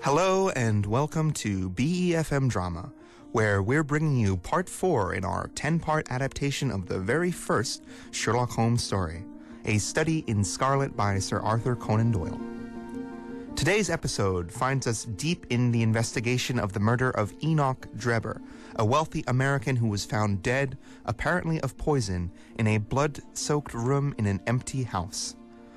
Hello and welcome to BEFM Drama, where we're bringing you part 4 in our 10-part adaptation of the very first Sherlock Holmes story, A Study in Scarlet by Sir Arthur Conan Doyle. Today's episode finds us deep in the investigation of the murder of Enoch Drebber, a wealthy American who was found dead, apparently of poison, in a blood-soaked room in an empty house.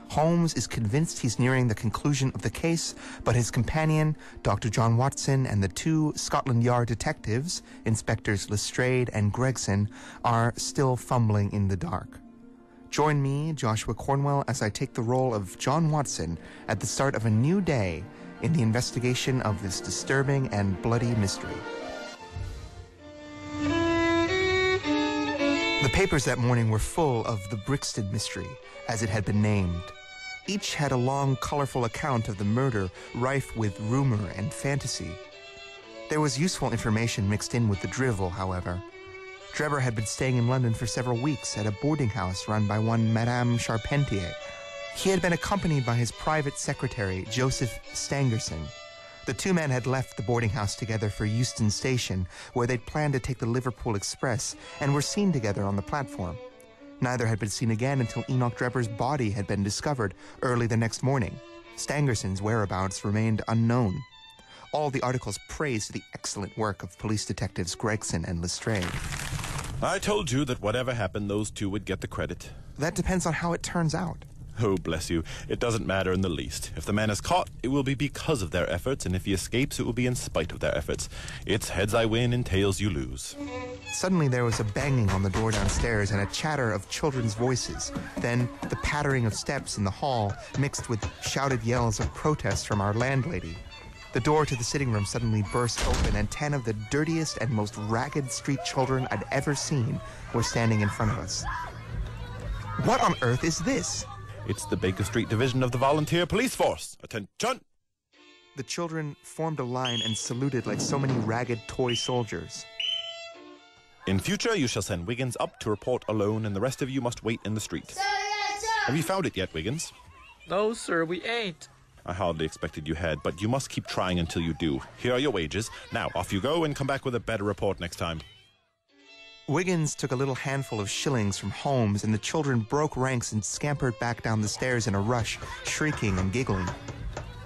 Holmes is convinced he's nearing the conclusion of the case, but his companion, Dr. John Watson, and the two Scotland Yard detectives, Inspectors Lestrade and Gregson, are still fumbling in the dark. Join me, Joshua Cornwell, as I take the role of John Watson at the start of a new day in the investigation of this disturbing and bloody mystery. The papers that morning were full of the Brixton mystery, as it had been named. Each had a long, colorful account of the murder, rife with rumor and fantasy. There was useful information mixed in with the drivel, however. Drebber had been staying in London for several weeks at a boarding house run by one Madame Charpentier. He had been accompanied by his private secretary, Joseph Stangerson. The two men had left the boarding house together for Euston Station, where they'd planned to take the Liverpool Express, and were seen together on the platform. Neither had been seen again until Enoch Drebber's body had been discovered early the next morning. Stangerson's whereabouts remained unknown. All the articles praised the excellent work of police detectives Gregson and Lestrade. I told you that whatever happened, those two would get the credit. That depends on how it turns out. Oh, bless you. It doesn't matter in the least. If the man is caught, it will be because of their efforts, and if he escapes, it will be in spite of their efforts. It's heads I win and tails you lose. Suddenly there was a banging on the door downstairs and a chatter of children's voices. Then the pattering of steps in the hall mixed with shouted yells of protest from our landlady. The door to the sitting room suddenly burst open, and 10 of the dirtiest and most ragged street children I'd ever seen were standing in front of us. What on earth is this? It's the Baker Street Division of the Volunteer Police Force. Attention! The children formed a line and saluted like so many ragged toy soldiers. In future, you shall send Wiggins up to report alone, and the rest of you must wait in the street. Have you found it yet, Wiggins? No, sir, we ain't. I hardly expected you had, but you must keep trying until you do. Here are your wages. Now, off you go and come back with a better report next time. Wiggins took a little handful of shillings from Holmes, and the children broke ranks and scampered back down the stairs in a rush, shrieking and giggling.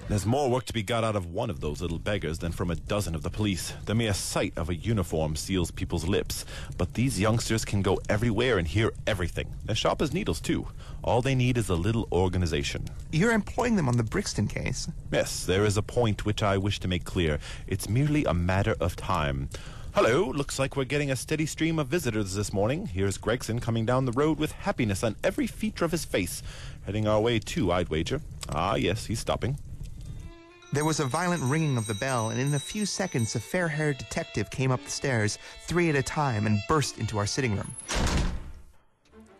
There's more work to be got out of one of those little beggars than from a dozen of the police. The mere sight of a uniform seals people's lips. But these youngsters can go everywhere and hear everything. They're sharp as needles, too. All they need is a little organization. You're employing them on the Brixton case. Yes, there is a point which I wish to make clear. It's merely a matter of time. Hello, looks like we're getting a steady stream of visitors this morning. Here's Gregson coming down the road with happiness on every feature of his face. Heading our way, too, I'd wager. Ah, yes, he's stopping. There was a violent ringing of the bell, and in a few seconds a fair-haired detective came up the stairs, 3 at a time, and burst into our sitting room.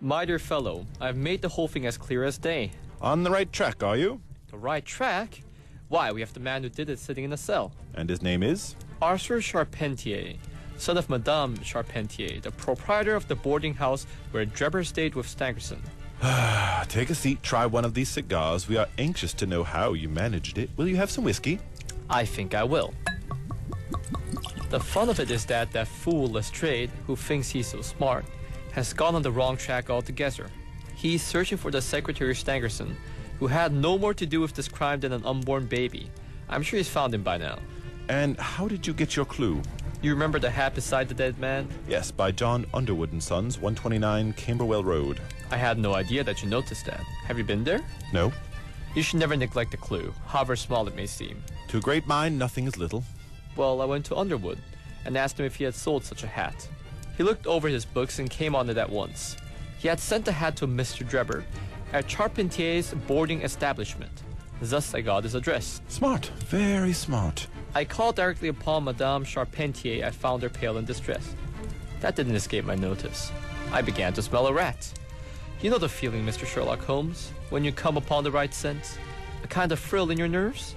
My dear fellow, I've made the whole thing as clear as day. On the right track, are you? The right track? Why, we have the man who did it sitting in a cell. And his name is? Arthur Charpentier, son of Madame Charpentier, the proprietor of the boarding house where Drebber stayed with Stangerson. Take a seat, try one of these cigars. We are anxious to know how you managed it. Will you have some whiskey? I think I will. The fun of it is that fool Lestrade, who thinks he's so smart, has gone on the wrong track altogether. He's searching for the Secretary Stangerson, who had no more to do with this crime than an unborn baby. I'm sure he's found him by now. And how did you get your clue? You remember the hat beside the dead man? Yes, by John Underwood and Sons, 129 Camberwell Road. I had no idea that you noticed that. Have you been there? No. You should never neglect a clue, however small it may seem. To a great mind, nothing is little. Well, I went to Underwood and asked him if he had sold such a hat. He looked over his books and came on it at once. He had sent the hat to Mr. Drebber at Charpentier's boarding establishment. Thus I got his address. Smart. Very smart. I called directly upon Madame Charpentier. I found her pale and distressed. That didn't escape my notice. I began to smell a rat. You know the feeling, Mr. Sherlock Holmes, when you come upon the right scent? A kind of thrill in your nerves?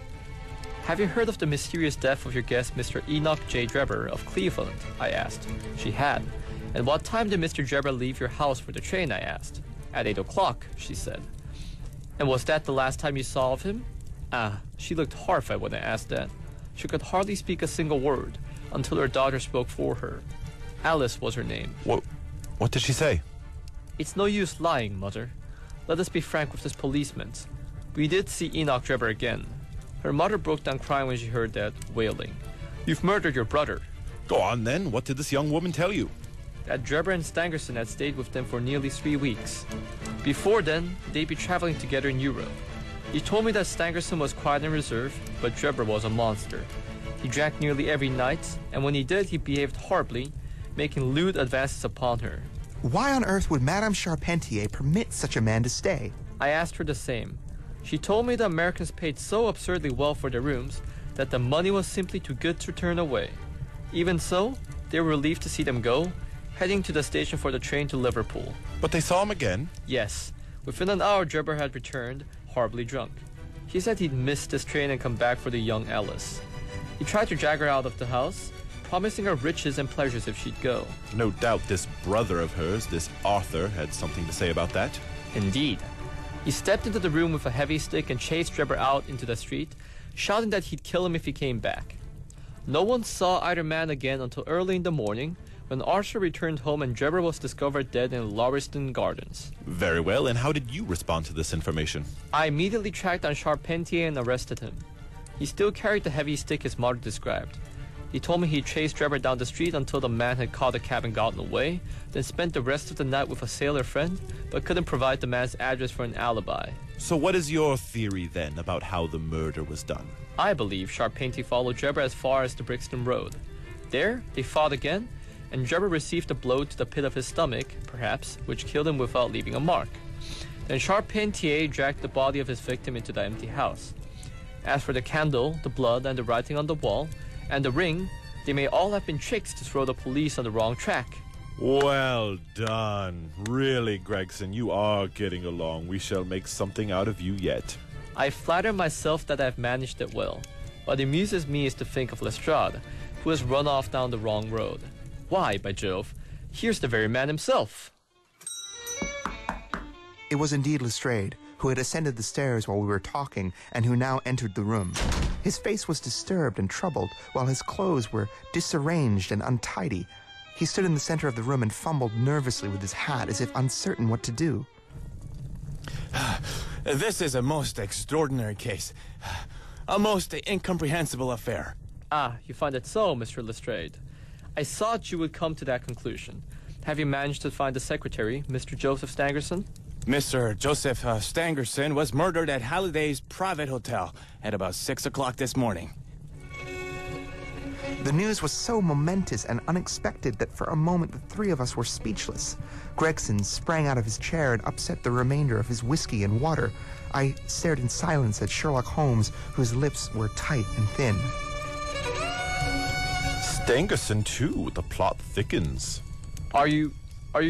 Have you heard of the mysterious death of your guest, Mr. Enoch J. Drebber of Cleveland? I asked. She had. And what time did Mr. Drebber leave your house for the train? I asked. At 8 o'clock, she said. And was that the last time you saw of him? She looked horrified when I asked that. She could hardly speak a single word until her daughter spoke for her. Alice was her name. What did she say? It's no use lying, Mother. Let us be frank with this policeman. We did see Enoch Drebber again. Her mother broke down crying when she heard that, wailing. You've murdered your brother. Go on then. What did this young woman tell you? That Drebber and Stangerson had stayed with them for nearly 3 weeks. Before then, they'd be traveling together in Europe. He told me that Stangerson was quiet and reserved, but Drebber was a monster. He drank nearly every night, and when he did, he behaved horribly, making lewd advances upon her. Why on earth would Madame Charpentier permit such a man to stay? I asked her the same. She told me the Americans paid so absurdly well for their rooms that the money was simply too good to turn away. Even so, they were relieved to see them go, heading to the station for the train to Liverpool. But they saw him again? Yes. Within an hour, Drebber had returned, horribly drunk. He said he'd missed his train and come back for the young Alice. He tried to drag her out of the house, promising her riches and pleasures if she'd go. No doubt this brother of hers, this Arthur, had something to say about that. Indeed. He stepped into the room with a heavy stick and chased Drebber out into the street, shouting that he'd kill him if he came back. No one saw either man again until early in the morning, when Arthur returned home and Drebber was discovered dead in Lauriston Gardens. Very well, and how did you respond to this information? I immediately tracked down Charpentier and arrested him. He still carried the heavy stick his mother described. He told me he chased Drebber down the street until the man had caught a cab and gotten away, then spent the rest of the night with a sailor friend, but couldn't provide the man's address for an alibi. So what is your theory then about how the murder was done? I believe Charpentier followed Drebber as far as the Brixton Road. There, they fought again, and Drebber received a blow to the pit of his stomach, perhaps, which killed him without leaving a mark. Then Charpentier dragged the body of his victim into the empty house. As for the candle, the blood, and the writing on the wall, and the ring, they may all have been tricks to throw the police on the wrong track. Well done. Really, Gregson, you are getting along. We shall make something out of you yet. I flatter myself that I've managed it well. What amuses me is to think of Lestrade, who has run off down the wrong road. Why, by Jove, here's the very man himself. It was indeed Lestrade, who had ascended the stairs while we were talking and who now entered the room. His face was disturbed and troubled, while his clothes were disarranged and untidy. He stood in the center of the room and fumbled nervously with his hat as if uncertain what to do. This is a most extraordinary case. A most incomprehensible affair. Ah, you find it so, Mr. Lestrade. I thought you would come to that conclusion. Have you managed to find the secretary, Mr. Joseph Stangerson? Mr. Joseph Stangerson was murdered at Halliday's private hotel at about 6 o'clock this morning. The news was so momentous and unexpected that for a moment the three of us were speechless. Gregson sprang out of his chair and upset the remainder of his whiskey and water. I stared in silence at Sherlock Holmes, whose lips were tight and thin. Stangerson, too. The plot thickens. Are you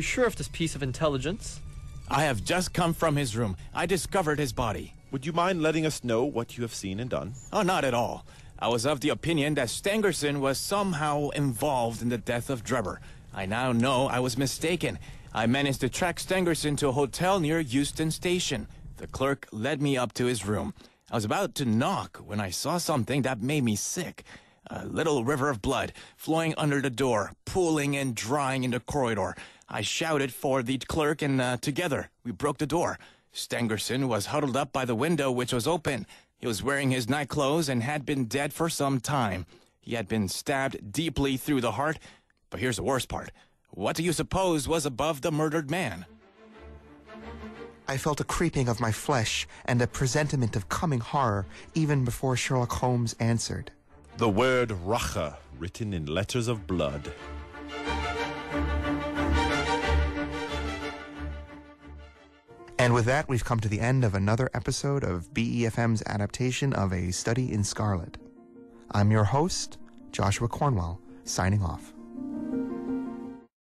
sure of this piece of intelligence? I have just come from his room. I discovered his body. Would you mind letting us know what you have seen and done? Oh, not at all. I was of the opinion that Stangerson was somehow involved in the death of Drebber. I now know I was mistaken. I managed to track Stangerson to a hotel near Euston Station. The clerk led me up to his room. I was about to knock when I saw something that made me sick. A little river of blood flowing under the door, pooling and drying in the corridor. I shouted for the clerk and together we broke the door. Stangerson was huddled up by the window, which was open. He was wearing his nightclothes and had been dead for some time. He had been stabbed deeply through the heart. But here's the worst part. What do you suppose was above the murdered man? I felt a creeping of my flesh and a presentiment of coming horror even before Sherlock Holmes answered. The word Rache, written in letters of blood. And with that, we've come to the end of another episode of BEFM's adaptation of A Study in Scarlet. I'm your host, Joshua Cornwell, signing off.